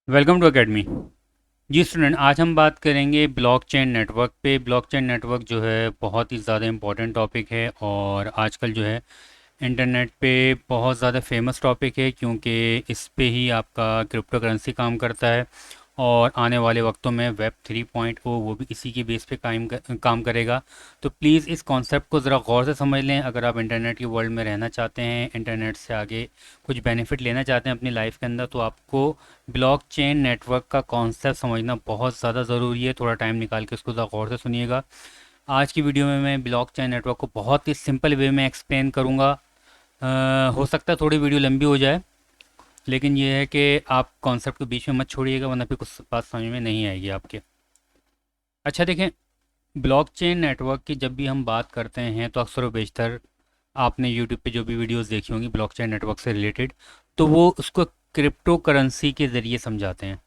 Welcome to academy. जी student, आज हम बात करेंगे ब्लॉकचेन नेटवर्क पे। ब्लॉकचेन नेटवर्क जो है बहुत ही ज़्यादा इम्पोर्टेंट टॉपिक है और आजकल जो है इंटरनेट पे बहुत ज़्यादा फेमस टॉपिक है, क्योंकि इस पे ही आपका क्रिप्टो करेंसी काम करता है और आने वाले वक्तों में वेब 3.0 वो भी इसी के बेस पे काम करेगा। तो प्लीज़ इस कॉन्सेप्ट को ज़रा गौर से समझ लें। अगर आप इंटरनेट की वर्ल्ड में रहना चाहते हैं, इंटरनेट से आगे कुछ बेनिफिट लेना चाहते हैं अपनी लाइफ के अंदर, तो आपको ब्लॉकचेन नेटवर्क का कॉन्सेप्ट समझना बहुत ज़्यादा ज़रूरी है। थोड़ा टाइम निकाल के उसको ज़रा गौर से सुनिएगा। आज की वीडियो में मैं ब्लॉकचेन नेटवर्क को बहुत ही सिंपल वे में एक्सप्लेन करूँगा। हो सकता है थोड़ी वीडियो लंबी हो जाए, लेकिन ये है कि आप कॉन्सेप्ट को बीच में मत छोड़िएगा, वरना फिर कुछ बात समझ में नहीं आएगी आपके। अच्छा देखें, ब्लॉकचेन नेटवर्क की जब भी हम बात करते हैं तो अक्सर व बेशतर आपने यूट्यूब पे जो भी वीडियोस देखी होंगी ब्लॉकचेन नेटवर्क से रिलेटेड, तो वो उसको क्रिप्टो करेंसी के ज़रिए समझाते हैं।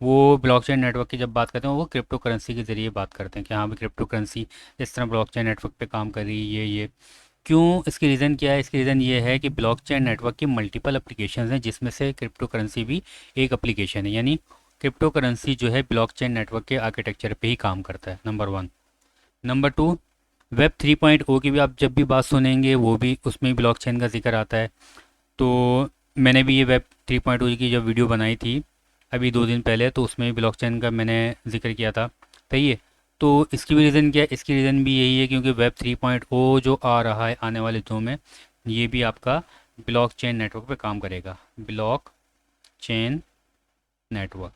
वो ब्लॉकचेन नेटवर्क की जब बात करते हैं वो क्रिप्टो करेंसी के ज़रिए बात करते हैं कि हाँ भी क्रिप्टो करेंसी इस तरह ब्लॉकचेन नेटवर्क पे काम कर रही है। ये क्यों, इसकी रीज़न क्या है? इसकी रीज़न ये है कि ब्लॉकचेन नेटवर्क की मल्टीपल एप्लीकेशंस हैं, जिसमें से क्रिप्टो करेंसी भी एक एप्लीकेशन है। यानी क्रिप्टो करेंसी जो है ब्लॉकचेन नेटवर्क के आर्किटेक्चर पे ही काम करता है, number one. Number two, web 3.0 की भी आप जब भी बात सुनेंगे वो भी उसमें भी ब्लॉकचेन का जिक्र आता है। तो मैंने भी ये वेब 3.0 की जब वीडियो बनाई थी अभी 2 दिन पहले, तो उसमें भी ब्लॉकचेन का मैंने जिक्र किया था। सही है। तो इसकी भी रीज़न क्या है? इसकी रीज़न भी यही है क्योंकि वेब 3.0 जो आ रहा है आने वाले दिनों में, ये भी आपका ब्लॉकचेन नेटवर्क पे काम करेगा। ब्लॉक चेन नेटवर्क,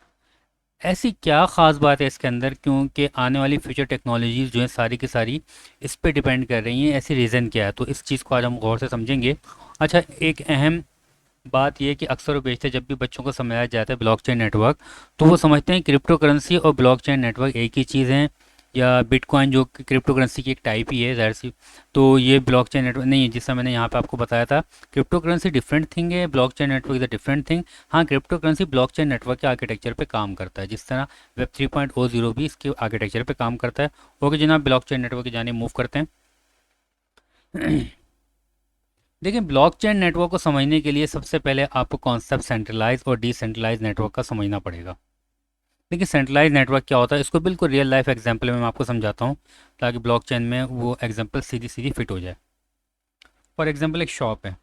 ऐसी क्या ख़ास बात है इसके अंदर? क्योंकि आने वाली फ्यूचर टेक्नोलॉजीज़ जो हैं सारी की सारी इस पे डिपेंड कर रही हैं। ऐसी रीज़न क्या है? तो इस चीज़ को आज हम गौर से समझेंगे। अच्छा, एक अहम बात यह है कि अक्सर और बेशतर जब भी बच्चों को समझाया जाता है ब्लॉकचेन नेटवर्क, तो वो समझते हैं क्रिप्टो करेंसी और ब्लॉकचेन नेटवर्क एक ही चीज़ है, या बिटकॉइन जो कि क्रिप्टो करेंसी की एक टाइप ही है ज़ाहिर सी। तो ये ब्लॉकचेन नेटवर्क नहीं है, जिससे मैंने यहाँ पे आपको बताया था। क्रिप्टो करेंसी डिफरेंट थिंग है, blockchain network is a different thing. हाँ, क्रिप्टो करेंसी ब्लॉकचेन नेटवर्क के आर्किटेक्चर पे काम करता है, जिस तरह वेब 3.0 भी इसके आर्किटेक्चर पे काम करता है। ओके जनाब, ब्लॉकचेन नेटवर्क की जाने मूव करते हैं। देखिए, ब्लॉकचेन नेटवर्क को समझने के लिए सबसे पहले आपको कॉन्सेप्ट सेंट्रलाइज और डिसेंट्रलाइज नेटवर्क का समझना पड़ेगा। देखिए, सेंट्रलाइज नेटवर्क क्या होता है, इसको बिल्कुल रियल लाइफ एग्जांपल में मैं आपको समझाता हूँ, ताकि ब्लॉकचेन में वो एग्जांपल सीधी सीधी फिट हो जाए। फॉर एग्जांपल, एक शॉप है।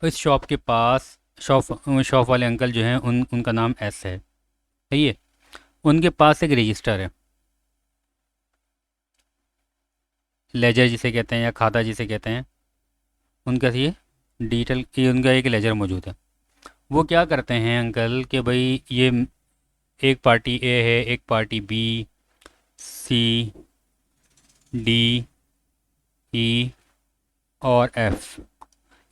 तो इस शॉप के पास शॉप शॉप वाले अंकल जो हैं उनका नाम एस है। सही है। उनके पास एक रजिस्टर है, लेजर जिसे कहते हैं या खाता जिसे कहते हैं। उनका ये डिजिटल ये उनका एक लेजर मौजूद है। वो क्या करते हैं अंकल कि भाई ये एक पार्टी ए है, एक पार्टी बी, सी, डी, ई और एफ,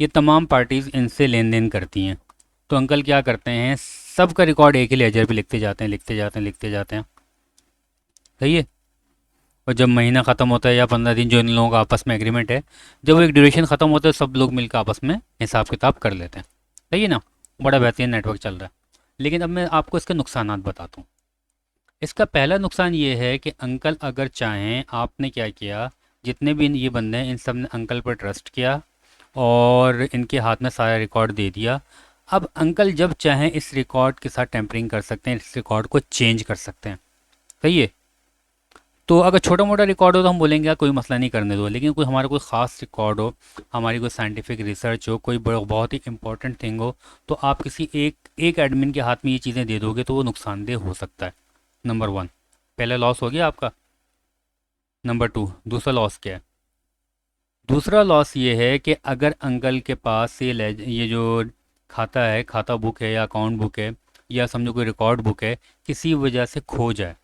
ये तमाम पार्टीज़ इनसे लेन देन करती हैं। तो अंकल क्या करते हैं, सबका रिकॉर्ड एक ही लेजर पे लिखते जाते हैं, लिखते जाते हैं, लिखते जाते हैं। सही है। और जब महीना ख़त्म होता है या 15 दिन जो इन लोगों का आपस में एग्रीमेंट है, जब वो एक ड्यूरेशन ख़त्म होता है सब लोग मिलकर आपस में हिसाब किताब कर लेते हैं। सही है ना? बड़ा बेहतरीन नेटवर्क चल रहा है। लेकिन अब मैं आपको इसके नुकसानात बताता हूँ। इसका पहला नुकसान ये है कि अंकल अगर चाहें, आपने क्या किया, जितने भी ये बंदे हैं इन सब ने अंकल पर ट्रस्ट किया और इनके हाथ में सारा रिकॉर्ड दे दिया। अब अंकल जब चाहें इस रिकॉर्ड के साथ टेम्परिंग कर सकते हैं, इस रिकॉर्ड को चेंज कर सकते हैं। सही है। तो अगर छोटा मोटा रिकॉर्ड हो तो हम बोलेंगे यार कोई मसला नहीं, करने दो। लेकिन कोई हमारा कोई ख़ास रिकॉर्ड हो, हमारी कोई साइंटिफिक रिसर्च हो, कोई बहुत ही इंपॉर्टेंट थिंग हो, तो आप किसी एक एक एडमिन के हाथ में ये चीज़ें दे दोगे तो वो नुकसानदेह हो सकता है। नंबर वन, पहला लॉस हो गया आपका। नंबर टू, दूसरा लॉस क्या है? दूसरा लॉस ये है कि अगर अंकल के पास ये जो खाता है, खाता बुक है या अकाउंट बुक है, या समझो कोई रिकॉर्ड बुक है, किसी वजह से खो जाए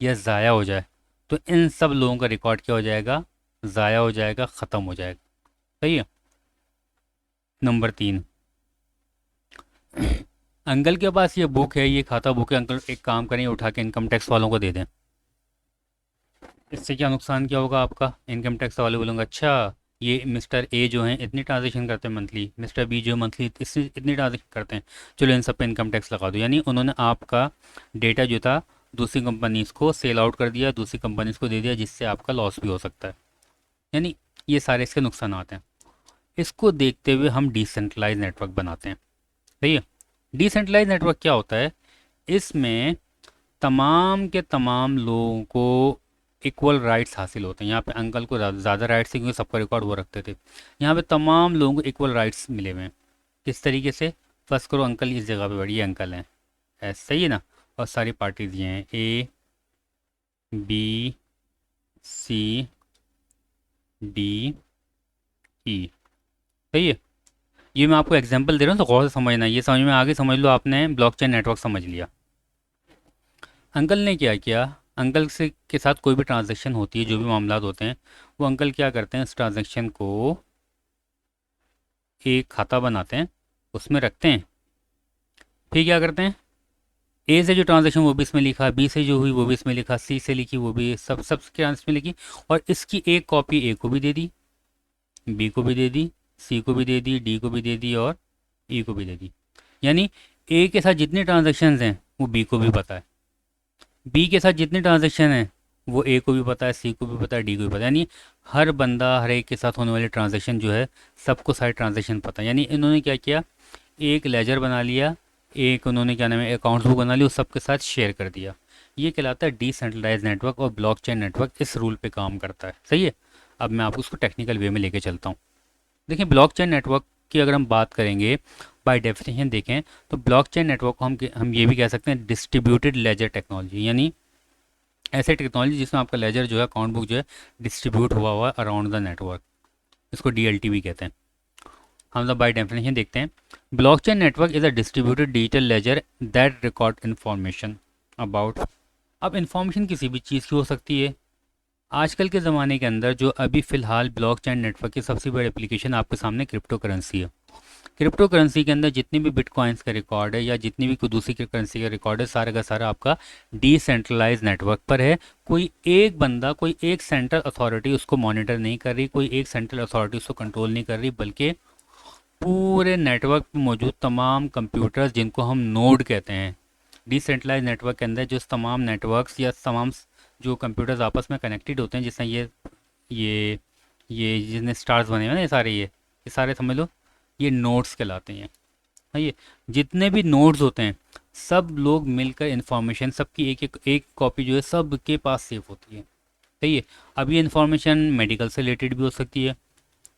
या ज़ाया हो जाए, तो इन सब लोगों का रिकॉर्ड क्या हो जाएगा? ज़ाया हो जाएगा, ख़त्म हो जाएगा। सही है। नंबर तीन, अंकल के पास ये बुक है, ये खाता बुक है, अंकल एक काम करें उठा के इनकम टैक्स वालों को दे दें। इससे क्या नुकसान क्या होगा आपका? इनकम टैक्स वाले बोलेंगे अच्छा, ये मिस्टर ए जो हैं इतनी ट्रांजेक्शन करते हैं मंथली, मिस्टर बी जो मंथली इससे इतनी ट्रांजेक्शन करते हैं, चलो इन सब पे इनकम टैक्स लगा दो। यानी उन्होंने आपका डेटा जो था दूसरी कंपनीज को सेल आउट कर दिया, दूसरी कंपनीज को दे दिया, जिससे आपका लॉस भी हो सकता है। यानी ये सारे इसके नुकसान हैं। इसको देखते हुए हम डिसेंट्रलाइज नेटवर्क बनाते हैं। सही है। डिसेंट्रलाइज नेटवर्क क्या होता है, इसमें तमाम के तमाम लोगों को इक्वल राइट्स हासिल होते हैं। यहाँ पे अंकल को ज़्यादा राइट्स है क्योंकि सबका रिकॉर्ड वो रखते थे। यहाँ पे तमाम लोगों को इक्वल राइट्स मिले हुए हैं। किस तरीके से, फर्स्ट करो अंकल इस जगह पे बैठिए, अंकल हैं, ऐसा सही है ना, और सारी पार्टीज ये हैं A B C D E, सही है। ये मैं आपको एग्जांपल दे रहा हूँ तो गौर से समझना, ये समझ में आगे समझ लो, आपने ब्लॉकचेन नेटवर्क समझ लिया। अंकल ने क्या किया, अंकल से के साथ कोई भी ट्रांजैक्शन होती है, जो भी मामला होते हैं, वो अंकल क्या करते हैं, इस ट्रांजैक्शन को एक खाता बनाते हैं, उसमें रखते हैं। फिर क्या करते हैं, ए से जो ट्रांजैक्शन वो भी इसमें लिखा, बी से जो हुई वो भी इसमें लिखा, सी से लिखी वो भी, सब के इसमें लिखी, और इसकी एक कॉपी ए को भी दे दी, बी को भी दे दी, सी को भी दे दी, डी को भी दे दी और ई को भी दे दी। यानी ए के साथ जितने ट्रांजैक्शंस हैं वो बी को भी पता है, बी के साथ जितने ट्रांजैक्शन हैं वो ए को भी पता है, सी को भी पता है, डी को भी पता है। यानी हर बंदा हर एक के साथ होने वाले ट्रांजैक्शन जो है सबको सारे ट्रांजैक्शन पता है। यानी इन्होंने क्या किया, एक लेजर बना लिया, एक उन्होंने क्या नाम है अकाउंट्स बुक बना ली, उस सबके साथ शेयर कर दिया। ये कहलाता है डिसेंट्रलाइज नेटवर्क, और ब्लॉकचेन नेटवर्क इस रूल पे काम करता है, सही है। अब मैं आपको उसको टेक्निकल वे में लेके चलता हूँ। देखिए ब्लॉकचेन नेटवर्क की अगर हम बात करेंगे, बाय डेफिनेशन देखें तो ब्लॉकचेन नेटवर्क को हम ये भी कह सकते हैं डिस्ट्रीब्यूटेड लेजर टेक्नोलॉजी, यानी ऐसे टेक्नोलॉजी जिसमें आपका लेजर जो है, अकाउंट बुक जो है, डिस्ट्रीब्यूट हुआ अराउंड द नेटवर्क, इसको डीएलटी भी कहते हैं। हम लोग बाय डेफिनेशन देखते हैं, blockchain network is a distributed digital ledger that record information about. अब इन्फॉर्मेशन किसी भी चीज़ की हो सकती है। आजकल के ज़माने के अंदर जो अभी फ़िलहाल ब्लॉकचेन नेटवर्क की सबसे बड़ी एप्लीकेशन आपके सामने क्रिप्टो करेंसी है। क्रिप्टो करेंसी के अंदर जितनी भी बिटकॉइंस का रिकॉर्ड है या जितनी भी कोई दूसरी करेंसी का रिकॉर्ड है, सारा का सारा आपका डिसेंट्रलाइज नेटवर्क पर है। कोई एक बंदा, कोई एक सेंट्रल अथॉरिटी उसको मॉनिटर नहीं कर रही, कोई एक सेंट्रल अथॉरिटी उसको कंट्रोल नहीं कर रही, बल्कि पूरे नेटवर्क में मौजूद तमाम कंप्यूटर्स, जिनको हम नोड कहते हैं, डिसेंट्रलाइज नेटवर्क के अंदर जो तमाम नेटवर्क्स या तमाम जो कंप्यूटर्स आपस में कनेक्टेड होते हैं, जिसमें ये ये जितने स्टार्स बने हुए हैं ना, ये सारे समझ लो ये नोड्स कहलाते हैं। हाँ, ये जितने भी नोड्स होते हैं सब लोग मिलकर इन्फॉर्मेशन, सबकी एक कॉपी जो है सबके पास सेव होती है, सही है। अब ये इन्फॉर्मेशन मेडिकल से रिलेटेड भी हो सकती है,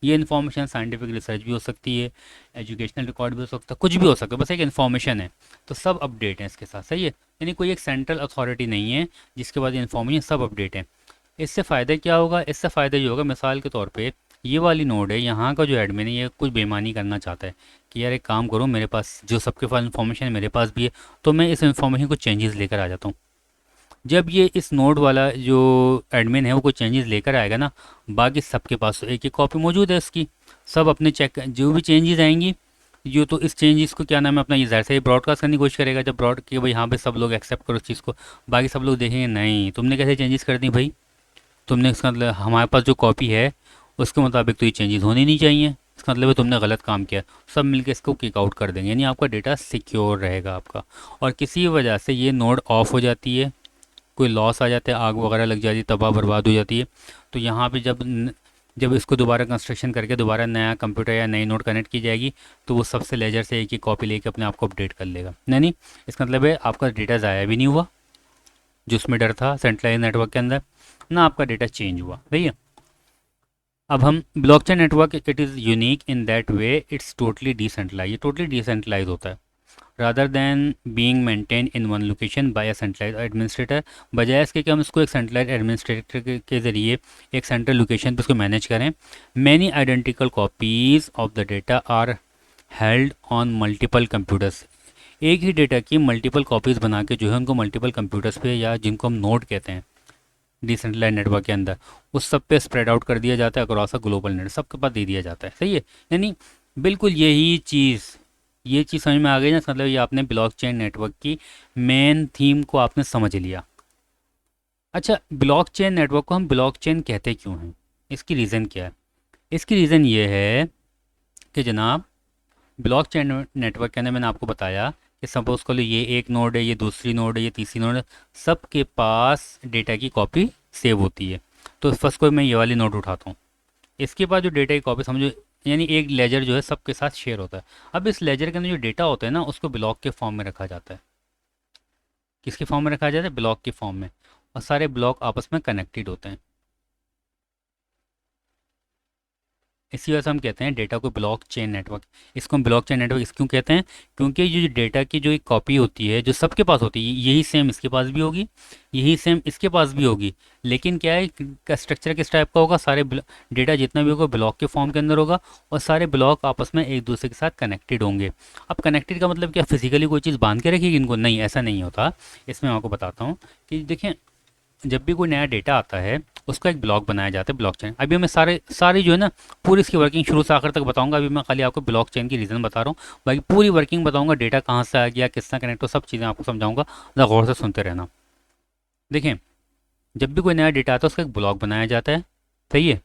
ये इन्फॉर्मेशन साइंटिफिक रिसर्च भी हो सकती है, एजुकेशनल रिकॉर्ड भी हो सकता है, कुछ भी हो सकता है, बस एक इन्फॉर्मेशन है, तो सब अपडेट है इसके साथ, सही है। यानी कोई एक सेंट्रल अथॉरिटी नहीं है जिसके बाद इन्फॉर्मेशन सब अपडेट है। इससे फ़ायदा क्या होगा, इससे फ़ायदा ये होगा, मिसाल के तौर पे ये वाली नोड है, यहाँ का जो एडमिन है ये कुछ बेईमानी करना चाहता है कि यार एक काम करो, मेरे पास जो सबके पास इन्फॉर्मेशन है मेरे पास भी है, तो मैं इस इन्फॉर्मेशन को चेंजेस लेकर आ जाता हूँ। जब ये इस नोड वाला जो एडमिन है वो कोई चेंजेस लेकर आएगा ना, बाकी सबके पास तो एक एक कॉपी मौजूद है इसकी, सब अपने चेक जो भी चेंजेस आएंगी, जो तो इस चेंजेस को क्या नाम है अपना, ये ज़ाहिर से ही ब्रॉडकास्ट करने की कोशिश करेगा, जब ब्रॉड कि भाई यहाँ पे सब लोग एक्सेप्ट करो इस चीज़ को, बाकी सब लोग देखेंगे नहीं तुमने कैसे चेंजेस कर दी भाई, तुमने इसका मतलब हमारे पास जो कॉपी है उसके मुताबिक तो ये चेंजेस होने नहीं चाहिए, इसका मतलब है तुमने गलत काम किया, सब मिलके इसको किक आउट कर देंगे, यानी आपका डेटा सिक्योर रहेगा आपका। और किसी वजह से ये नोड ऑफ हो जाती है, कोई लॉस आ जाता है, आग वगैरह लग जाती है, तबाह बर्बाद हो जाती है, तो यहाँ पे जब इसको दोबारा कंस्ट्रक्शन करके दोबारा नया कंप्यूटर या नई नोड कनेक्ट की जाएगी, तो वो सबसे लेजर से एक ही कॉपी लेके अपने आप को अपडेट कर लेगा। नहीं, इसका मतलब है आपका डेटा ज़ाया भी नहीं हुआ, जो उसमें डर था सेंट्रलाइज नेटवर्क के अंदर, ना आपका डेटा चेंज हुआ, भैया। अब हम blockchain network, it is unique in that way it's totally decentralize, ये टोटली डिसेंट्रलाइज होता है, rather than being maintain in one location by a centralize administrator, बजाय इसके कि हम इसको एक सेंट्रलाइज एडमिनिस्ट्रेटर के ज़रिए एक सेंट्रल लोकेशन पर इसको मैनेज करें। Many identical copies of the data are held on multiple computers, एक ही डेटा की मल्टीपल कॉपीज़ बना के जो है उनको मल्टीपल कंप्यूटर्स पे, या जिनको हम नोड कहते हैं डिसेंट्रलाइज नेटवर्क के अंदर, उस सब पे स्प्रेड आउट कर दिया जाता है अक्रॉस अ ग्लोबल नेट, सबके पास दे दिया जाता है, सही है। यानी बिल्कुल यही चीज़, ये चीज़ समझ में आ गई ना, मतलब ये आपने ब्लॉकचेन नेटवर्क की मेन थीम को आपने समझ लिया। अच्छा, ब्लॉकचेन नेटवर्क को हम ब्लॉकचेन कहते क्यों हैं, इसकी रीज़न क्या है, इसकी रीज़न ये है कि जनाब ब्लॉकचेन नेटवर्क के अंदर मैंने आपको बताया कि सपोज़ कर लो ये एक नोड है, ये दूसरी नोड है, ये तीसरी नोड है, सबके पास डेटा की कॉपी सेव होती है। तो फर्स्ट कोई मैं ये वाली नोड उठाता हूँ, इसके बाद जो डेटा की कॉपी समझो यानी एक लेजर जो है सबके साथ शेयर होता है। अब इस लेजर के अंदर जो डेटा होता है ना, उसको ब्लॉक के फॉर्म में रखा जाता है। किसके फॉर्म में रखा जाता है? ब्लॉक के फॉर्म में। और सारे ब्लॉक आपस में कनेक्टेड होते हैं। इसी वजह से हम कहते हैं डेटा को ब्लॉक चेन नेटवर्क। इसको हम ब्लॉक चेन नेटवर्क क्यों कहते हैं? क्योंकि ये जो डेटा की जो एक कॉपी होती है जो सबके पास होती है, यही सेम इसके पास भी होगी, यही सेम इसके पास भी होगी। लेकिन क्या है का स्ट्रक्चर किस टाइप का होगा? सारे डेटा जितना भी होगा ब्लॉक के फॉर्म के अंदर होगा, और सारे ब्लॉक आपस में एक दूसरे के साथ कनेक्टेड होंगे। अब कनेक्टेड का मतलब क्या फिजिकली कोई चीज़ बांध के रखेगी इनको? नहीं, ऐसा नहीं होता। इसमें मैं आपको बताता हूँ कि देखें, जब भी कोई नया डेटा आता है उसका एक ब्लॉक बनाया जाता है, ब्लॉकचेन। अभी मैं सारी जो है ना पूरी इसकी वर्किंग शुरू से आखिर तक बताऊंगा। अभी मैं खाली आपको ब्लॉकचेन की रीज़न बता रहा हूँ, बाकी पूरी वर्किंग बताऊंगा, डेटा कहाँ से आ गया, किस तरह कनेक्ट हो, सब चीज़ें आपको समझाऊंगा। ज़रा गौर से सुनते रहना। देखें, जब भी कोई नया डेटा आता है उसका एक ब्लॉक बनाया जाता है, सही है।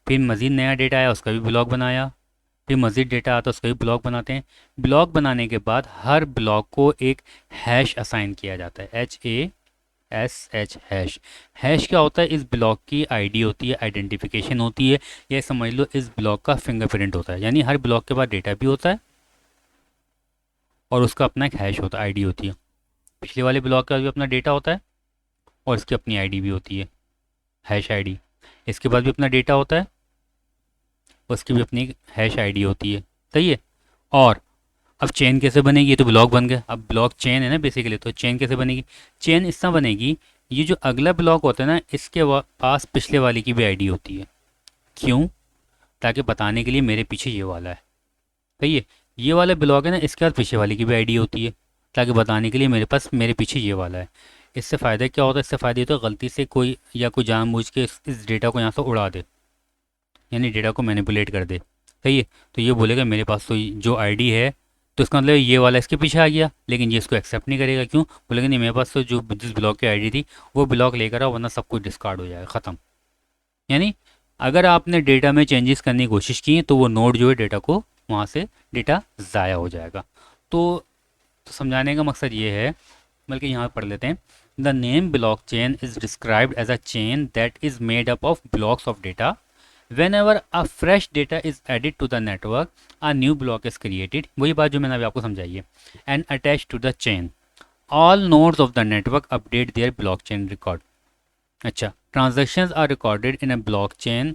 फिर मज़ीद नया डेटा आया उसका भी ब्लॉक बनाया, फिर मज़ीद डेटा आता है उसका भी ब्लॉक बनाते हैं। ब्लॉक बनाने के बाद हर ब्लॉक को एक हैश असाइन किया जाता है, HASH हैश। हैश क्या होता है? इस ब्लॉक की आईडी होती है, आइडेंटिफिकेशन होती है, या समझ लो इस ब्लॉक का फिंगरप्रिंट होता है। यानी हर ब्लॉक के बाद डेटा भी होता है और उसका अपना एक हैश होता है, आईडी होती है। पिछले वाले ब्लॉक का भी अपना डेटा होता है और इसकी अपनी आईडी भी होती है, हैश आईडी। इसके बाद भी अपना डेटा होता है, उसकी भी अपनी हैश आईडी होती है, सही है। और अब चेन कैसे बनेगी? ये तो ब्लॉक बन गया, अब ब्लॉक चेन है ना बेसिकली, तो चेन कैसे बनेगी? चेन इस तरह बनेगी, ये जो अगला ब्लॉक होता है ना इसके पास पिछले वाले की भी आईडी होती है। क्यों? ताकि बताने के लिए मेरे पीछे ये वाला है, सही है। ये वाला ब्लॉक है ना, इसके बाद पीछे वाले की भी आईडी होती है, ताकि बताने के लिए मेरे पीछे ये वाला है। इससे फ़ायदा क्या होता है? इससे फ़ायदा ये तो गलती से कोई या कोई जानबूझ के इस डेटा को यहाँ से उड़ा दे, यानी डेटा को मैनिपुलेट कर दे, सही है। तो ये बोलेगा मेरे पास तो जो आईडी है, तो इसका मतलब ये वाला इसके पीछे आ गया, लेकिन ये इसको एक्सेप्ट नहीं करेगा। क्यों? बोलेगा नहीं, मेरे पास तो जो जिस ब्लॉक की आईडी थी वो ब्लॉक लेकर आओ, वरना सब कुछ डिस्कार्ड हो जाएगा, ख़त्म। यानी अगर आपने डेटा में चेंजेस करने की कोशिश की तो वो नोड जो है डेटा को वहाँ से डेटा ज़ाया हो जाएगा। तो समझाने का मकसद ये है, बल्कि यहाँ पढ़ लेते हैं। The name block chain is described as a chain that is made up of blocks of data. Whenever a fresh data is added to the network, a new block is created। वही बात जो मैंने अभी आपको समझाई है। And attached to the chain, all nodes of the network update their blockchain record। अच्छा, transactions are recorded in a blockchain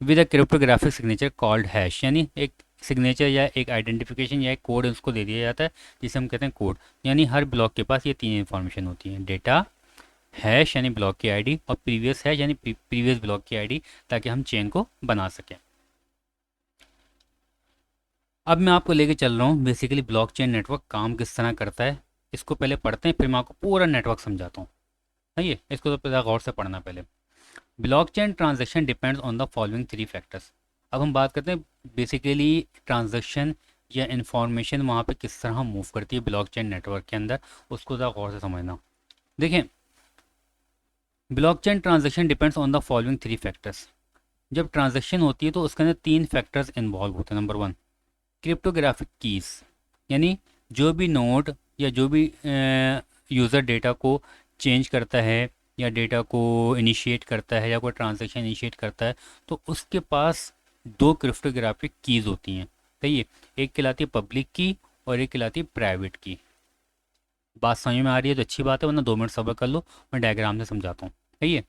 with a cryptographic signature called hash। यानी एक सिग्नेचर या एक आइडेंटिफिकेशन या एक कोड उसको दे दिया जाता है, जिसे हम कहते हैं कोड। यानी हर ब्लॉक के पास ये तीन इंफॉर्मेशन होती हैं, डेटा, हैश यानी ब्लॉक की आईडी, और प्रीवियस हैश यानी प्रीवियस ब्लॉक की आईडी, ताकि हम चेन को बना सकें। अब मैं आपको लेके चल रहा हूँ बेसिकली ब्लॉकचेन नेटवर्क काम किस तरह करता है। इसको पहले पढ़ते हैं, फिर मैं आपको पूरा नेटवर्क समझाता हूँ, सही है। इसको तो पहले गौर से पढ़ना पहले। Blockchain transaction depends on the following three factors. अब हम बात करते हैं बेसिकली ट्रांजेक्शन या इंफॉर्मेशन वहाँ पे किस तरह मूव करती है ब्लॉकचेन नेटवर्क के अंदर, उसको ज़रा गौर से समझना। देखें, blockchain transaction depends on the following three factors. जब ट्रांजेक्शन होती है तो उसके अंदर तीन फैक्टर्स इन्वॉल्व होते हैं। नंबर वन, क्रिप्टोग्राफिक कीज़, यानी जो भी नोड या जो भी यूज़र डेटा को चेंज करता है या डेटा को इनिशिएट करता है या कोई ट्रांजेक्शन इनिशिएट करता है, तो उसके पास दो क्रिप्टोग्राफिक कीज़ होती हैं, सही है। एक कहलाती है पब्लिक की और एक कहलाती है प्राइवेट की। बात समझ में आ रही है तो अच्छी बात है, वरना 2 मिनट सब्र कर लो, मैं डायग्राम से समझाता हूँ, सही है।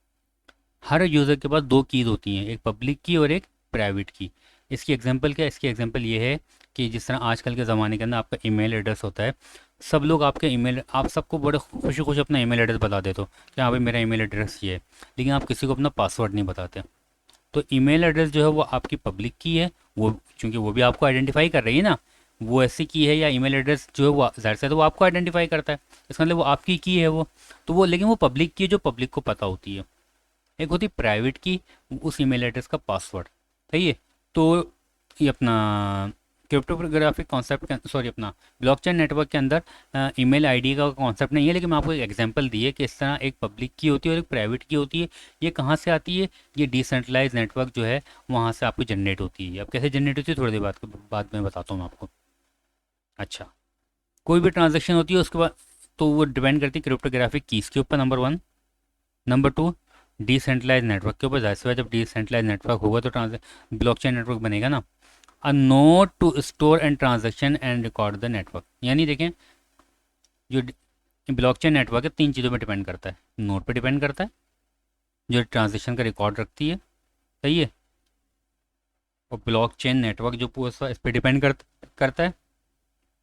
हर यूज़र के पास दो कीज़ होती हैं, एक पब्लिक की और एक प्राइवेट की। इसकी एग्जांपल क्या है? इसकी एग्जांपल ये है कि जिस तरह आजकल के ज़माने के अंदर आपका ईमेल एड्रेस होता है, सब लोग आपके ईमेल, आप सबको बड़े खुशी खुशी अपना ईमेल एड्रेस बता देते हो कि हाँ भाई मेरा ईमेल एड्रेस ये है, लेकिन आप किसी को अपना पासवर्ड नहीं बताते। तो ईमेल एड्रेस जो है वो आपकी पब्लिक की है, वो चूँकि वो भी आपको आइडेंटिफाई कर रही है ना, वो ऐसी की है, या ईमेल एड्रेस जो है वो जाहिर से तो वो आपको आइडेंटिफाई करता है, इसका मतलब वो आपकी की है वो। तो वो, लेकिन वो पब्लिक की है जो पब्लिक को पता होती है। एक होती प्राइवेट की, उस ईमेल एड्रेस का पासवर्ड, सही है। तो ये अपना क्रिप्टोग्राफिक कॉन्सेप्ट, सॉरी अपना ब्लॉकचेन नेटवर्क के अंदर ईमेल आईडी का कॉन्सेप्ट नहीं है, लेकिन मैं आपको एक एग्जांपल दी है कि इस तरह एक पब्लिक की होती है और एक प्राइवेट की होती है। ये कहाँ से आती है? ये डिसेंट्रलाइज नेटवर्क जो है वहाँ से आपको जनरेट होती है। अब कैसे जनरेट होती है थोड़ी देर बाद में बताता हूँ मैं आपको। अच्छा, कोई भी ट्रांजेक्शन होती है उसके बाद तो वो डिपेंड करती है क्रिप्टोग्राफिक कीज़ के ऊपर, number one. Number two, decentralise network के ऊपर। जाहिर सी बात, जब डिसेंट्रलाइज नेटवर्क होगा तो ब्लॉकचेन नेटवर्क बनेगा ना। A node to store and transaction and record the network. यानी देखें, जो ब्लॉकचेन नेटवर्क है 3 चीज़ों पर डिपेंड करता है। नोड पे डिपेंड करता है जो ट्रांजेक्शन का रिकॉर्ड रखती है, सही है, और ब्लॉकचेन नेटवर्क जो पूरा इस पर डिपेंड करता है।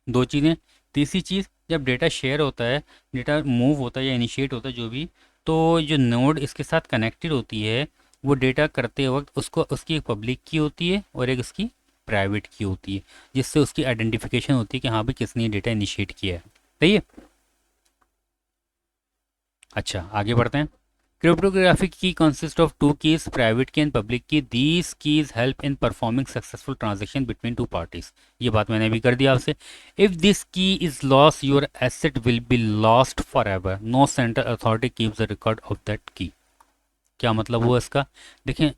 दो चीज़ें। तीसरी चीज़, जब डेटा शेयर होता है, डेटा मूव होता है या इनिशिएट होता है जो भी, तो जो नोड इसके साथ कनेक्टेड होती है, वो डेटा करते वक्त उसको उसकी एक पब्लिक की होती है और एक उसकी प्राइवेट की होती है, जिससे उसकी आइडेंटिफिकेशन होती है कि हाँ भाई किसने डेटा इनिशिएट किया है, सही है। अच्छा, आगे बढ़ते हैं। Cryptographic key consists of two keys, private key and public key. These keys help in performing successful transaction between two parties. ये बात मैंने अभी कर दिया आपसे। If this key is lost, your asset will be lost forever. No central authority keeps a record of that key. क्या मतलब हुआ इसका? देखें,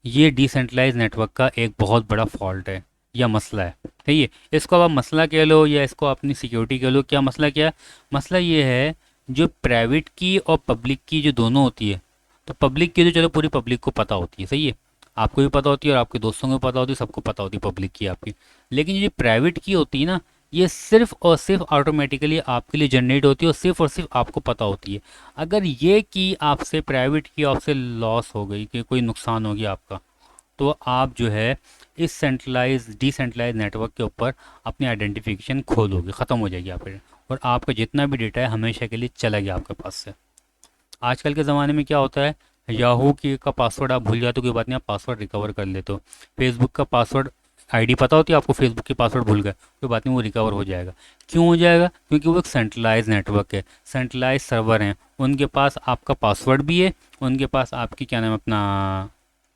ये डिसेंट्रलाइज नेटवर्क का एक बहुत बड़ा फॉल्ट है या मसला है, ठीक है। इसको आप मसला कह लो या इसको अपनी सिक्योरिटी कह लो, क्या मसला, क्या मसला ये है, जो प्राइवेट की और पब्लिक की जो दोनों होती है, तो पब्लिक की तो चलो पूरी पब्लिक को पता होती है, सही है, आपको भी पता होती है और आपके दोस्तों को भी पता होती है, सबको पता होती है पब्लिक की आपकी। लेकिन ये प्राइवेट की होती है ना, ये सिर्फ और सिर्फ ऑटोमेटिकली आपके लिए जनरेट होती है और सिर्फ आपको पता होती है। अगर ये की आपसे, प्राइवेट की आपसे लॉस हो गई, कि कोई नुकसान हो गया आपका, तो आप जो है इस सेंट्रलाइज डिसेंट्रलाइज नेटवर्क के ऊपर अपनी आइडेंटिफिकेशन खो दोगे, ख़त्म हो जाएगी आप, और आपका जितना भी डेटा है हमेशा के लिए चला गया आपके पास से। आजकल के ज़माने में क्या होता है, याहू की का पासवर्ड आप भूल जाते हो, कोई बात नहीं, आप पासवर्ड रिकवर कर लेते हो। फेसबुक का पासवर्ड आईडी पता होती है आपको, फेसबुक की पासवर्ड भूल गए, कोई बात नहीं, वो रिकवर हो जाएगा। क्यों हो जाएगा? क्योंकि वो एक सेंट्रलाइज नेटवर्क है, सेंट्रलाइज सर्वर हैं, उनके पास आपका पासवर्ड भी है, उनके पास आपकी क्या नाम अपना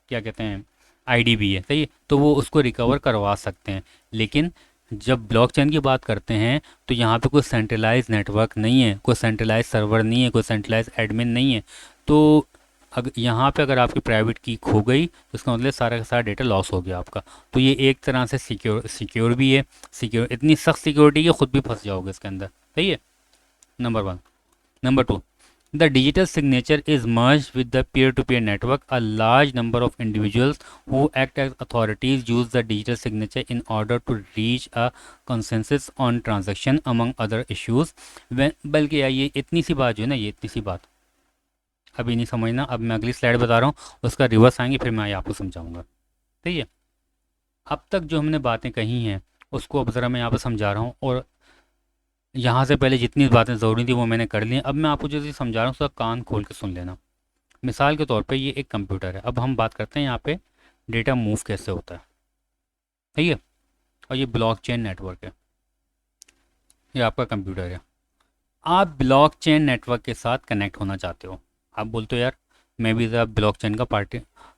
क्या कहते हैं आईडी भी है, सही है, तो वो उसको रिकवर करवा सकते हैं। लेकिन जब ब्लॉकचेन की बात करते हैं तो यहाँ पे कोई सेंट्रलाइज नेटवर्क नहीं है, कोई सेंट्रलाइज सर्वर नहीं है, कोई सेंट्रलाइज एडमिन नहीं है। तो अगर यहाँ पे अगर आपकी प्राइवेट की खो गई तो इसका मतलब सारा का सारा डेटा लॉस हो गया आपका। तो ये एक तरह से सिक्योर भी है, सिक्योर, इतनी सख्त सिक्योरिटी कि खुद भी फंस जाओगे इसके अंदर, सही है, number one. Number two, the digital signature is merged with the peer-to-peer network. A large number of individuals who act as authorities use the digital signature in order to reach a consensus on transaction among other issues. बल्कि यार ये इतनी सी बात जो है ना, ये इतनी सी बात अभी नहीं समझना, अब मैं अगली स्लाइड बता रहा हूँ, उसका रिवर्स आएंगे फिर मैं आपको समझाऊंगा, ठीक है। अब तक जो हमने बातें कही हैं उसको अब ज़रा मैं यहाँ पर समझा रहा हूँ, और यहाँ से पहले जितनी बातें ज़रूरी थी वो मैंने कर ली। अब मैं आपको जैसे समझा रहा हूँ उसका कान खोल के सुन लेना। मिसाल के तौर पे ये एक कंप्यूटर है, अब हम बात करते हैं यहाँ पे डेटा मूव कैसे होता है, ठीक है, और ये ब्लॉकचेन नेटवर्क है, ये आपका कंप्यूटर है। आप ब्लॉकचेन नेटवर्क के साथ कनेक्ट होना चाहते हो, आप बोलते हो यार मैं भी ज़रा ब्लॉकचेन का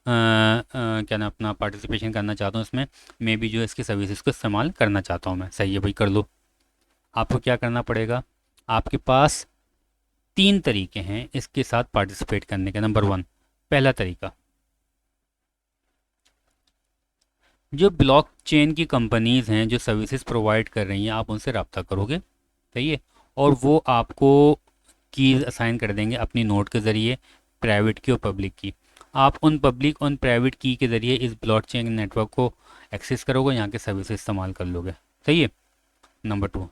क्या ना अपना पार्टिसिपेशन करना चाहता हूँ इसमें, मैं भी जो है इसकी सर्विसेज को इस्तेमाल करना चाहता हूँ मैं, सही है भाई, कर लो। आपको क्या करना पड़ेगा, आपके पास 3 तरीके हैं इसके साथ पार्टिसिपेट करने के। नंबर वन, पहला तरीका, जो ब्लॉकचेन की कंपनीज़ हैं जो सर्विसेज प्रोवाइड कर रही हैं, आप उनसे रब्ता करोगे, सही है, और वो आपको कीज़ असाइन कर देंगे अपनी नोट के ज़रिए, प्राइवेट की और पब्लिक की। आप उन पब्लिक और प्राइवेट की के ज़रिए इस ब्लॉकचेन नेटवर्क को एक्सेस करोगे, यहाँ के सर्विसेज इस्तेमाल कर लोगे, सही है। नंबर टू,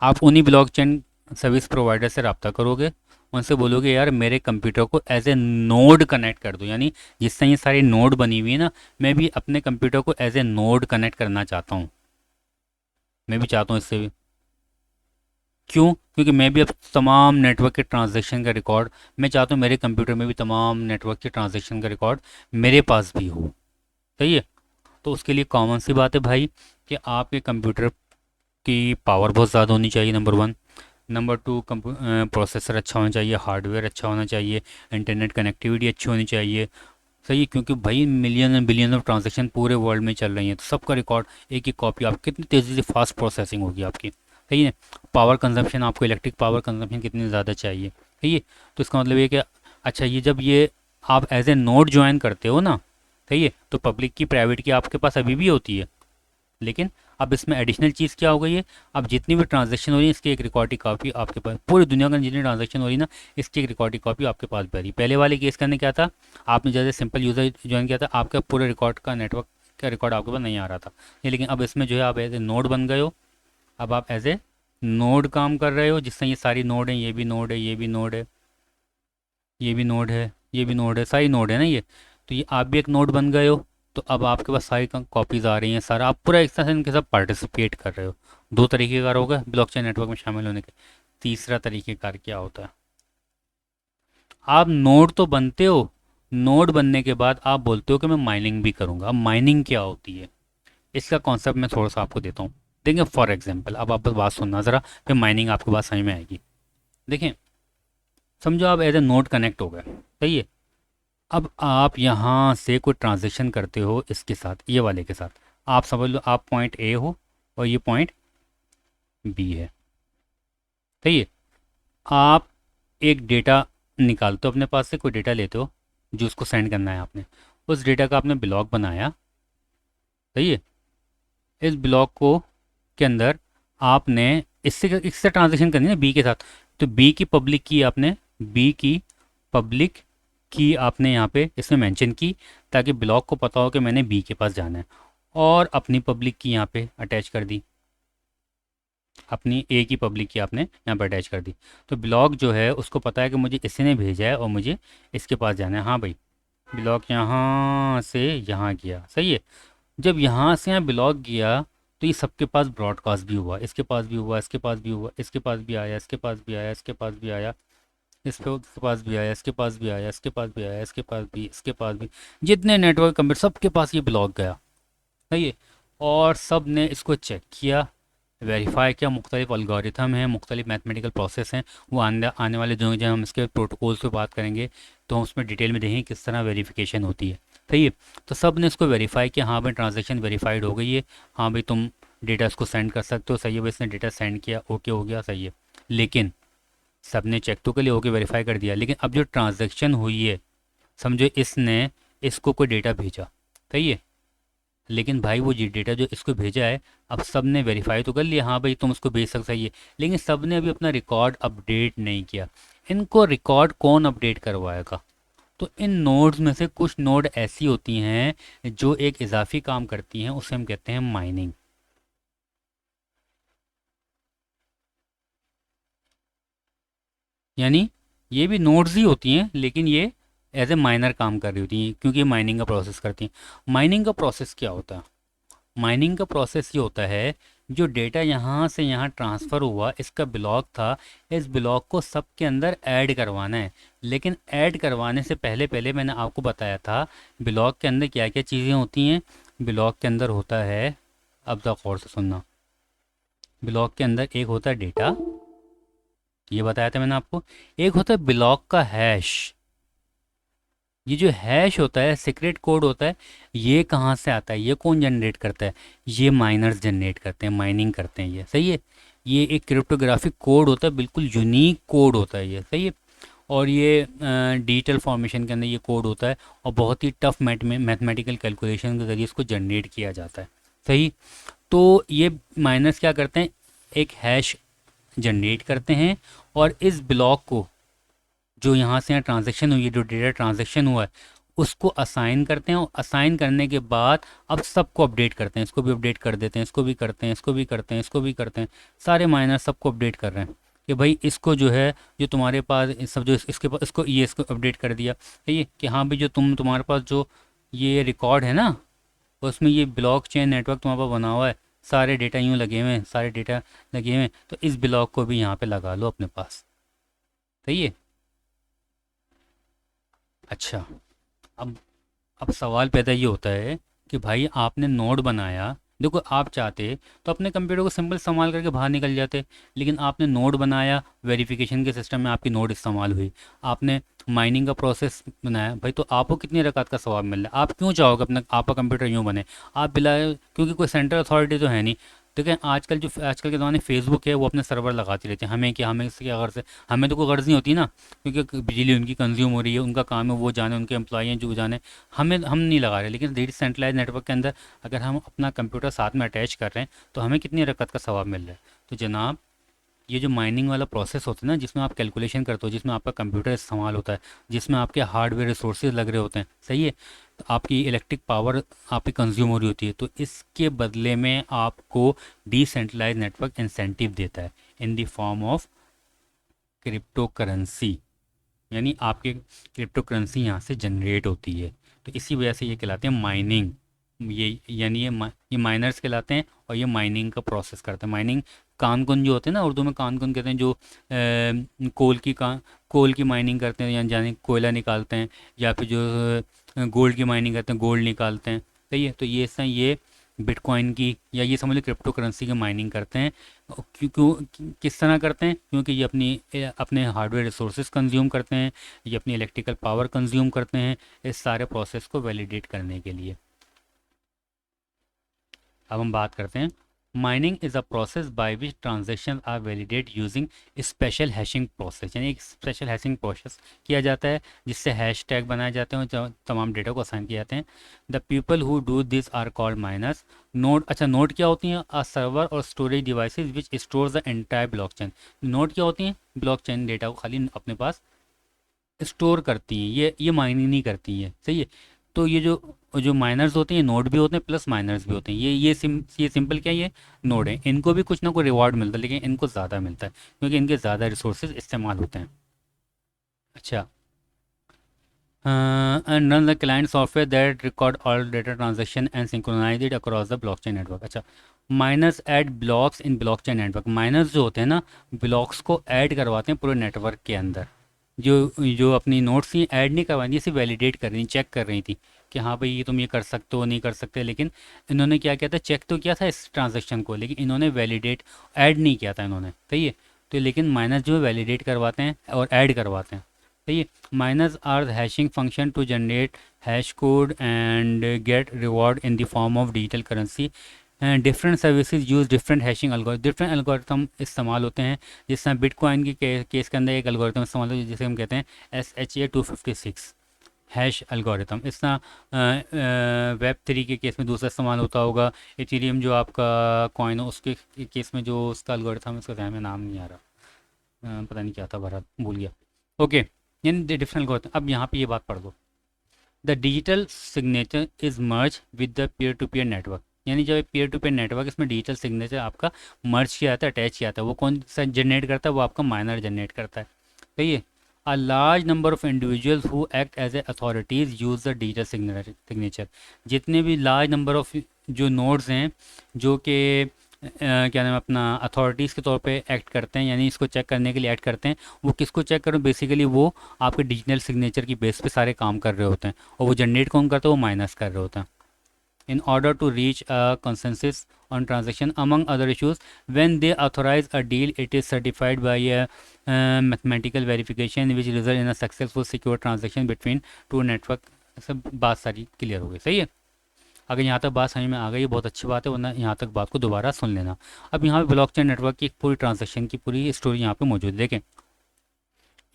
आप उन्हीं ब्लॉकचेन सर्विस प्रोवाइडर से रब्ता करोगे, उनसे बोलोगे यार मेरे कंप्यूटर को एज ए नोड कनेक्ट कर दो, यानी जिस तरह ये सारी नोड बनी हुई है ना, मैं भी अपने कंप्यूटर को एज ए नोड कनेक्ट करना चाहता हूँ, मैं भी चाहता हूँ इससे भी। क्यों? क्योंकि मैं भी अब तमाम नेटवर्क के ट्रांजैक्शन का रिकॉर्ड, मैं चाहता हूँ मेरे कंप्यूटर में भी तमाम नेटवर्क के ट्रांजैक्शन का रिकॉर्ड मेरे पास भी हो, सही है। तो उसके लिए कॉमन सी बात है भाई कि आपके कंप्यूटर की पावर बहुत ज़्यादा होनी चाहिए, number one. Number two, processor अच्छा होना चाहिए, हार्डवेयर अच्छा होना चाहिए, इंटरनेट कनेक्टिविटी अच्छी होनी चाहिए, सही है, क्योंकि भाई million and billion of transaction पूरे वर्ल्ड में चल रही हैं, तो सबका रिकॉर्ड एक एक कॉपी, आप कितनी तेज़ी से फास्ट प्रोसेसिंग होगी आपकी, सही है। पावर कंजम्पशन, आपको इलेक्ट्रिक पावर कंजम्पशन कितनी ज़्यादा चाहिए, सही है। तो इसका मतलब ये कि अच्छा, ये जब ये आप एज ए नोड ज्वाइन करते हो ना, सही है, तो पब्लिक की प्राइवेट की आपके पास अभी भी होती है, लेकिन अब इसमें एडिशनल चीज़ क्या हो गई है, अब जितनी भी ट्रांजेक्शन हो रही है इसकी एक रिकॉर्ड की कॉपी आपके पास, पूरी दुनिया का जितनी ट्रांजेक्शन हो रही है ना, इसकी एक रिकॉर्ड की कॉपी आपके पास भी आ रही है। पहले वाले केस करने क्या था, आपने जैसे सिंपल यूज़र ज्वाइन किया था, आपका पूरे रिकॉर्ड का नेटवर्क का रिकॉर्ड आपके पास नहीं आ रहा था ये, लेकिन अब इसमें जो है आप एज ए नोड बन गए हो। अब आप एज ए नोड काम कर रहे हो, जिससे ये सारी नोड है, ये भी नोड है, ये भी नोड है, ये भी नोड है, ये भी नोड है, सारी नोड है ना ये। तो ये आप भी एक नोड बन गए हो। तो अब आपके पास सारी कॉपीज़ आ रही हैं, सारा आप पूरा एक तरह से इनके साथ पार्टिसिपेट कर रहे हो। दो तरीक़ेकार होगा ब्लॉकचेन नेटवर्क में शामिल होने के। तीसरा तरीक़ेकार क्या होता है, आप नोड तो बनते हो, नोड बनने के बाद आप बोलते हो कि मैं माइनिंग भी करूँगा। अब माइनिंग क्या होती है, इसका कॉन्सेप्ट मैं थोड़ा सा आपको देता हूँ। देखें फॉर एग्जांपल, अब आप बस बात सुनना ज़रा, फिर माइनिंग आपके पास समझ में आएगी। देखें, समझो आप एज ए नोड कनेक्ट हो गए, सही है। अब आप यहाँ से कोई ट्रांजेक्शन करते हो इसके साथ, ये वाले के साथ, आप समझ लो आप पॉइंट ए हो और ये पॉइंट बी है, सही है। आप एक डेटा निकालते हो अपने पास से, कोई डेटा लेते हो जो उसको सेंड करना है आपने, उस डेटा का आपने ब्लॉक बनाया, सही है। इस ब्लॉक को के अंदर आपने इससे ट्रांजेक्शन करनी है बी के साथ, तो बी की पब्लिक की आपने, बी की पब्लिक की आपने यहाँ पे इसमें मेंशन की, ताकि ब्लॉक को पता हो कि मैंने बी के पास जाना है। और अपनी पब्लिक की यहाँ पे अटैच कर दी, अपनी ए की पब्लिक की आपने यहाँ पर अटैच कर दी। तो ब्लॉक जो है उसको पता है कि मुझे इसी ने भेजा है और मुझे इसके पास जाना है। हाँ भाई, ब्लॉक यहाँ से यहाँ गया, सही है। जब यहाँ से यहाँ ब्लॉक गया तो ये सबके पास ब्रॉडकास्ट भी हुआ, इसके पास भी हुआ, इसके पास भी हुआ, इसके पास भी आया, इसके पास भी आया, इसके पास भी आया, इसके पास भी आया, इसके पास भी आया, इसके पास भी आया, इसके पास भी, इसके पास भी, जितने नेटवर्क कंप्यूटर सबके पास ये ब्लॉक गया, सही है। और सब ने इसको चेक किया, वेरीफाई किया। मुख्तलिफ अलगोरिथम हैं, मुख्तलिफ मैथमेटिकल प्रोसेस हैं, वो आने आने वाले जो जब हम इसके प्रोटोकॉल्स पे बात करेंगे तो हम उसमें डिटेल में देखेंगे किस तरह वेरिफिकेशन होती है, सही है। तो सब ने इसको वेरीफाई किया, हाँ भाई ट्रांजेक्शन वेरीफाइड हो गई है, हाँ भाई तुम डेटा इसको सेंड कर सकते हो, सही है भाई, इसने डेटा सेंड किया, ओके हो गया, सही है। लेकिन सब ने चेक तो कर लिया, ओके वेरीफाई कर दिया, लेकिन अब जो ट्रांजेक्शन हुई है, समझो इसने इसको कोई डेटा भेजा, सही है। लेकिन भाई वो जी डेटा जो इसको भेजा है, अब सब ने वेरीफाई तो कर लिया, हाँ भाई तुम उसको भेज सकते है, लेकिन सब ने अभी अपना रिकॉर्ड अपडेट नहीं किया। इनको रिकॉर्ड कौन अपडेट करवाएगा, तो इन नोड्स में से कुछ नोड ऐसी होती हैं जो एक इजाफी काम करती हैं, उसे हम कहते हैं माइनिंग। यानी ये भी नोड्स ही होती हैं, लेकिन ये एज ए माइनर काम कर रही होती हैं, क्योंकि ये माइनिंग का प्रोसेस करती हैं। माइनिंग का प्रोसेस क्या होता है, माइनिंग का प्रोसेस ये होता है, जो डेटा यहाँ से यहाँ ट्रांसफ़र हुआ, इसका ब्लॉक था, इस ब्लॉक को सबके अंदर ऐड करवाना है। लेकिन ऐड करवाने से पहले पहले मैंने आपको बताया था ब्लॉक के अंदर क्या क्या चीज़ें होती हैं। ब्लॉक के अंदर होता है, अब ज़रा गौर से सुनना, ब्लॉक के अंदर एक होता है डेटा, ये बताया था मैंने आपको। एक होता है ब्लॉक का हैश, ये जो हैश होता है, सीक्रेट कोड होता है, ये कहाँ से आता है, ये कौन जनरेट करता है, ये माइनर्स जनरेट करते हैं, माइनिंग करते हैं, ये सही है। ये एक क्रिप्टोग्राफिक कोड होता है, बिल्कुल यूनिक कोड होता है ये, सही है। और ये डिजिटल फॉर्मेशन के अंदर ये कोड होता है, और बहुत ही टफ मैथमेटिकल कैलकुलेशन के ज़रिए इसको जनरेट किया जाता है, सही। तो ये माइनर्स क्या करते हैं, एक हैश जनरेट करते हैं, और इस ब्लॉक को जो यहाँ से यहाँ ट्रांजेक्शन हुई है, जो डेटा ट्रांजेक्शन हुआ है, उसको असाइन करते हैं, और असाइन करने के बाद अब सबको अपडेट करते हैं, इसको भी अपडेट कर देते हैं, इसको भी करते हैं, इसको भी करते हैं, इसको भी करते हैं, सारे माइनर सबको अपडेट कर रहे हैं कि भाई इसको जो है, जो तुम्हारे पास सब जो इसके पास, इसको ये इसको अपडेट कर दिया, ये कि हाँ भाई जो तुम्हारे पास जो ये रिकॉर्ड है ना, उसमें ये ब्लॉक चेन नेटवर्क तुम्हारे पास बना हुआ है, सारे डेटा यूँ लगे हुए हैं, सारे डेटा लगे हुए हैं, तो इस ब्लॉक को भी यहाँ पे लगा लो अपने पास, सही है। अच्छा, अब अब सवाल पैदा ये होता है कि भाई आपने नोड बनाया, देखो आप चाहते तो अपने कंप्यूटर को सिंपल इस्तेमाल करके बाहर निकल जाते, लेकिन आपने नोड बनाया, वेरिफिकेशन के सिस्टम में आपकी नोड इस्तेमाल हुई, आपने माइनिंग का प्रोसेस बनाया, भाई तो आपको कितनी रकात का सवाब मिल रहा है। आप क्यों चाहोगे अपना आपका कंप्यूटर यूँ बने, आप बिला, क्योंकि कोई सेंट्रल अथॉरिटी तो है नहीं, देखें आजकल के ज़माने फेसबुक है वो अपने सर्वर लगाती रहते हैं, हमें क्या, हमें इससे क्या गर्ज है, हमें तो कोई गर्ज नहीं होती ना, क्योंकि बिजली उनकी कंज्यूम हो रही है, उनका काम है वो जाने, उनके एम्प्लॉई हैं जो जाने, हम नहीं लगा रहे। लेकिन डिसेंट्रलाइज नेटवर्क के अंदर अगर हम अपना कंप्यूटर साथ में अटैच कर रहे हैं तो हमें कितनी रकत का सवाब मिल रहा है। तो जनाब ये जो माइनिंग वाला प्रोसेस होता है ना, जिसमें आप कैलकुलेशन करते हो, जिसमें आपका कंप्यूटर इस्तेमाल होता है, जिसमें आपके हार्डवेयर रिसोर्सेज लग रहे होते हैं, सही है, तो आपकी इलेक्ट्रिक पावर आपकी कंज्यूम हो रही होती है, तो इसके बदले में आपको डिसेंट्रलाइज नेटवर्क इंसेंटिव देता है इन the form of crypto currency. यानी आपके क्रिप्टो करेंसी यहाँ से जनरेट होती है, तो इसी वजह से ये कहलाते हैं माइनिंग। ये यानी ये माइनर्स कहलाते हैं और ये माइनिंग का प्रोसेस करते हैं। माइनिंग कान कुन जो होते हैं ना, उर्दू में कान कुन कहते हैं, जो कोल की माइनिंग करते हैं, यानी जाने कोयला निकालते हैं, या फिर जो गोल्ड की माइनिंग करते हैं, गोल्ड निकालते हैं, सही है। तो ये बिटकॉइन की या ये समझ लो क्रिप्टो करेंसी की माइनिंग करते हैं। क्यों क्यों किस तरह करते हैं? क्योंकि ये अपने हार्डवेयर रिसोर्सेज कंज्यूम करते हैं, ये अपनी इलेक्ट्रिकल पावर कंज्यूम करते हैं इस सारे प्रोसेस को वैलिडेट करने के लिए। अब हम बात करते हैं, mining is a process by which transaction are validate using special hashing process. यानी एक स्पेशल हैशिंग प्रोसेस किया जाता है जिससे हैश टैग बनाए जाते हैं और तमाम डेटा को असाइन किए जाते हैं। The people who do this are called miners. Node, अच्छा नोड क्या होती हैं? अ सर्वर और storage devices which store the entire blockchain. Node क्या होती हैं? ब्लॉकचेन डेटा को खाली अपने पास स्टोर करती हैं, ये माइनिंग नहीं करती हैं, सही है। तो ये जो माइनर्स होते हैं, नोड भी होते हैं प्लस माइनर्स भी होते हैं। ये सिंपल क्या है, ये नोड है, इनको भी कुछ ना कोई रिवॉर्ड मिलता है, लेकिन इनको ज़्यादा मिलता है क्योंकि इनके ज़्यादा रिसोर्सेज इस्तेमाल होते हैं। अच्छा, and run the client software that record all data transaction and synchronise it across the blockchain network. अच्छा, miners add blocks in blockchain network. Miners जो होते हैं ना, ब्लॉक्स को ऐड करवाते हैं पूरे नेटवर्क के अंदर। जो जो अपनी नोट्स थी ऐड नहीं करवानी, सिर्फ वैलिडेट कर रही, चेक कर रही थी कि हाँ भाई ये तुम ये कर सकते हो नहीं कर सकते। लेकिन इन्होंने क्या किया था, चेक तो किया था इस ट्रांजेक्शन को, लेकिन इन्होंने वैलिडेट ऐड नहीं किया था इन्होंने, सही है। तो लेकिन माइनस जो है वैलिडेट करवाते हैं और ऐड करवाते हैं, सही है। Miners are hashing function to generate hash code and get reward in the form of digital currency. Different services use different hashing algorithm. Different algorithm इस्तेमाल होते हैं, जिस तरह बिटकॉइन की केस के अंदर एक अलगोरिथम इस्तेमाल होता है जिसे हम कहते हैं SHA-256 हैश अलगोरिथम। इस तरह वेब 3 के केस में दूसरा इस्तेमाल होता होगा। इथेरियम जो आपका कॉइन है उसके केस में जो उसका अलगोरिथम है, उसका ध्यान में नाम नहीं आ रहा, पता नहीं क्या था, भरा भूल गया। ओके, यानी डिफरेंट अलगोरिथम। अब यहाँ पे ये बात पढ़ दो, the digital signature is merge with the peer to peer network. यानी जब पीयर टू पीयर नेटवर्क, इसमें डिजिटल सिग्नेचर आपका मर्ज किया जाता है, अटैच किया जाता है, वो कौन सा जनरेट करता है? वो आपका माइनर जनरेट करता है, सही है। A large number of individuals who act as a authorities use the digital signature. जितने भी लार्ज नंबर ऑफ जो नोड्स हैं जो कि क्या नाम है अपना अथॉरिटीज़ के तौर पे एक्ट करते हैं, यानी इसको चेक करने के लिए एक्ट करते हैं, वो किसको चेक करें? बेसिकली वो आपके डिजिटल सिग्नेचर की बेस पे सारे काम कर रहे होते हैं, और वो जनरेट कौन करता है? वो माइनस कर रहे होते हैं। In order to reach a consensus on transaction among other issues, when they authorize a deal, it is certified by a mathematical verification which result in a successful secure transaction between two network। सब बात सारी clear हो गई, सही है। अगर यहाँ तक बात समझ में आ गई बहुत अच्छी बात है, वरना यहाँ तक बात को दोबारा सुन लेना। अब यहाँ पे ब्लॉकचेन नेटवर्क की एक पूरी ट्रांजेक्शन की पूरी स्टोरी यहाँ पे मौजूद है। देखें,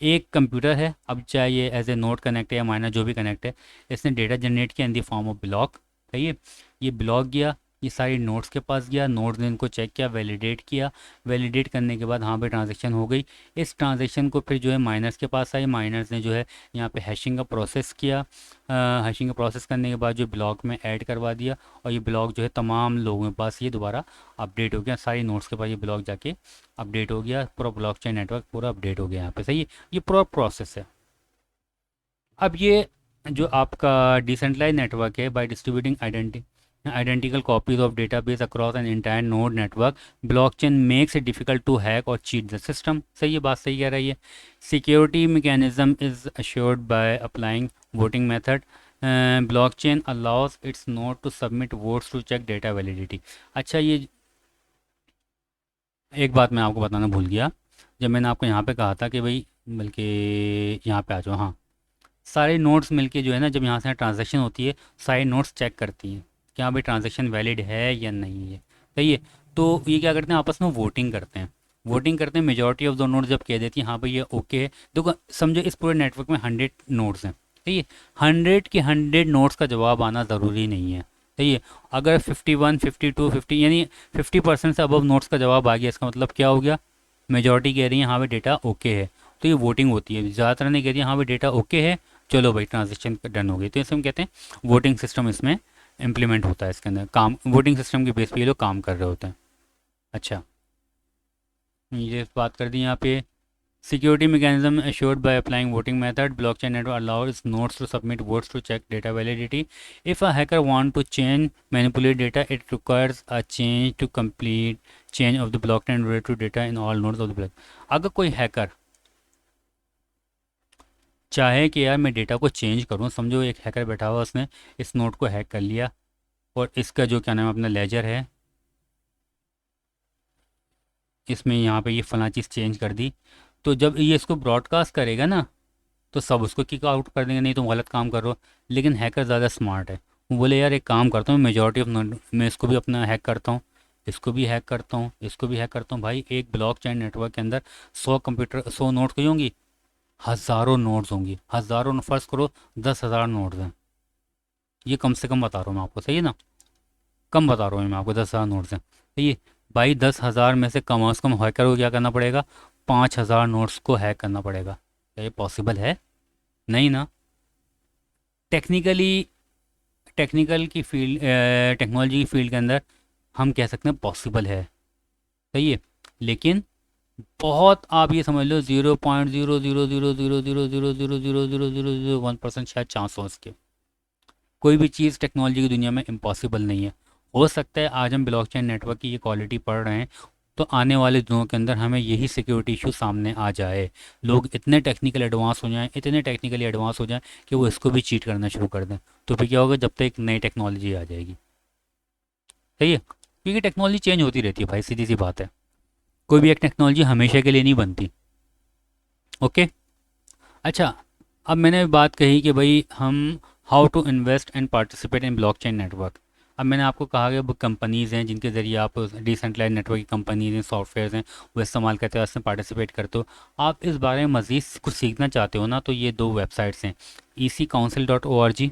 एक कंप्यूटर है, अब चाहे ये एज ए नोड कनेक्ट है या माइनर जो भी कनेक्ट है, इसने डेटा जनरेट किया इन दी फॉर्म ऑफ ब्लॉक, सही है। ये ब्लॉक गया, ये सारी नोड्स के पास गया, नोड्स ने इनको चेक किया, वैलिडेट किया, वैलिडेट करने के बाद हाँ पे ट्रांजेक्शन हो गई। इस ट्रांजेक्शन को फिर जो है माइनर्स के पास आई, माइनर्स ने जो है यहाँ पे हैशिंग का प्रोसेस किया। हैशिंग का प्रोसेस करने के बाद जो ब्लॉक में ऐड करवा दिया, और ये ब्लॉक जो है तमाम लोगों के पास ये दोबारा अपडेट हो गया, सारी नोड्स के पास ये ब्लॉक जाके अपडेट हो गया, पूरा ब्लॉकचेन नेटवर्क पूरा अपडेट हो गया यहाँ पे, सही है। ये पूरा प्रोसेस है। अब ये जो आपका डिसेंट्रलाइज नेटवर्क है, by distributing identical copies of database across an entire node network, blockchain makes it difficult to hack or cheat the system। सही है, बात सही कह रही है। security mechanism is assured by applying voting method। blockchain allows its node to submit votes to check data validity। अच्छा, ये एक बात मैं आपको बताना भूल गया, जब मैंने आपको यहाँ पे कहा था कि भाई, बल्कि यहाँ पे आ जाओ, हाँ, सारे नोट्स मिलके जो है ना, जब यहाँ से ट्रांजैक्शन होती है, सारे नोट्स चेक करती हैं कि हाँ भाई ट्रांजैक्शन वैलिड है या नहीं है, सही है। तो ये क्या करते हैं, आपस में वोटिंग करते हैं। वोटिंग करते हैं, मेजॉरिटी ऑफ द नोड्स जब कह देती है हाँ भाई ये ओके है। देखो समझो इस पूरे नेटवर्क में 100 नोड्स हैं, ठीक है। 100 के 100 नोड्स का जवाब आना ज़रूरी नहीं है, सही है। अगर 51, 52, 50 यानी 50% से अबव नोट्स का जवाब आ गया, इसका मतलब क्या हो गया, मेजॉरिटी कह रही है हाँ भाई डेटा ओके है। तो ये वोटिंग होती है, ज़्यादातर ने कह दिया हाँ भाई डेटा ओके है, चलो भाई ट्रांजेक्शन डन हो गई। तो इसे हम कहते हैं वोटिंग सिस्टम इसमें इम्प्लीमेंट होता है, इसके अंदर काम वोटिंग सिस्टम के बेस पे ये लोग काम कर रहे होते हैं। अच्छा, ये बात कर दी यहाँ पे। Security mechanism assured by applying voting method. Blockchain network allows nodes to submit votes to check data validity. If a hacker want to change, manipulate data, it requires a change to complete change of the blockchain related to data in all nodes of the block. अगर कोई hacker चाहे कि यार मैं data को change करूं, समझो एक हैकर बैठा हुआ, उसने इस नोड को हैक कर लिया और इसका जो क्या नाम है अपना लेजर है, इसमें यहाँ पे ये फला चीज़ चेंज कर दी। तो जब ये इसको ब्रॉडकास्ट करेगा ना, तो सब उसको किक आउट कर देंगे, नहीं तुम गलत काम कर रहे हो। लेकिन हैकर ज़्यादा स्मार्ट है, वो बोले यार एक काम करता हूँ, मेजॉरिटी ऑफ मैं इसको भी अपना हैक करता हूँ, इसको भी हैक करता हूँ, इसको भी हैक करता हूँ। भाई एक ब्लॉक चेन नेटवर्क के अंदर 100 कंप्यूटर, 100 नोड्स की होंगी, हज़ारों नोड्स होंगी, हज़ारों, फर्ज करो 10,000 नोड्स हैं। ये कम से कम बता रहा हूँ मैं आपको, सही है ना, कम बता रहा हूँ मैं आपको, 10,000 नोट्स हैं। तो ये भाई 10,000 में से कम से कम हैकर को क्या करना पड़ेगा, 5,000 नोट्स को हैक करना पड़ेगा। क्या ये पॉसिबल है? नहीं ना। टेक्निकली, टेक्निकल की फील्ड, टेक्नोलॉजी की फील्ड के अंदर हम कह सकते हैं पॉसिबल है, सही है। लेकिन बहुत, आप ये समझ लो 0.0000000000001% शायद चांस हो इसके। कोई भी चीज़ टेक्नोलॉजी की दुनिया में इम्पॉसिबल नहीं है। हो सकता है आज हम ब्लॉकचेन नेटवर्क की ये क्वालिटी पढ़ रहे हैं, तो आने वाले दिनों के अंदर हमें यही सिक्योरिटी इशू सामने आ जाए, लोग इतने टेक्निकल एडवांस हो जाएं, इतने टेक्निकली एडवांस हो जाएं कि वो इसको भी चीट करना शुरू कर दें। तो फिर क्या होगा, जब तक एक नई टेक्नोलॉजी आ जाएगी, सही है। क्योंकि टेक्नोलॉजी चेंज होती रहती है भाई, सीधी सी बात है। कोई भी एक टेक्नोलॉजी हमेशा के लिए नहीं बनती। ओके। अच्छा, अब मैंने बात कही कि भाई हम how to invest and participate in blockchain network. अब मैंने आपको कहा कि वो कंपनीज़ हैं जिनके ज़रिए आप, डिसेंट्रलाइज नेटवर्क की कंपनीज़ हैं, सॉफ्टवेयर हैं, वो इस्तेमाल करते हो, उसमें पार्टिसिपेट करते हो। आप इस बारे में मज़ीद कुछ सीखना चाहते हो ना, तो ये दो वेबसाइट्स हैं, ECCouncil.org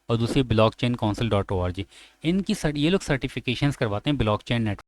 और दूसरी blockchainCouncil.org। इनकी ये लोग सर्टिफिकेशंस करवाते हैं ब्लॉकचेन नेटवर्क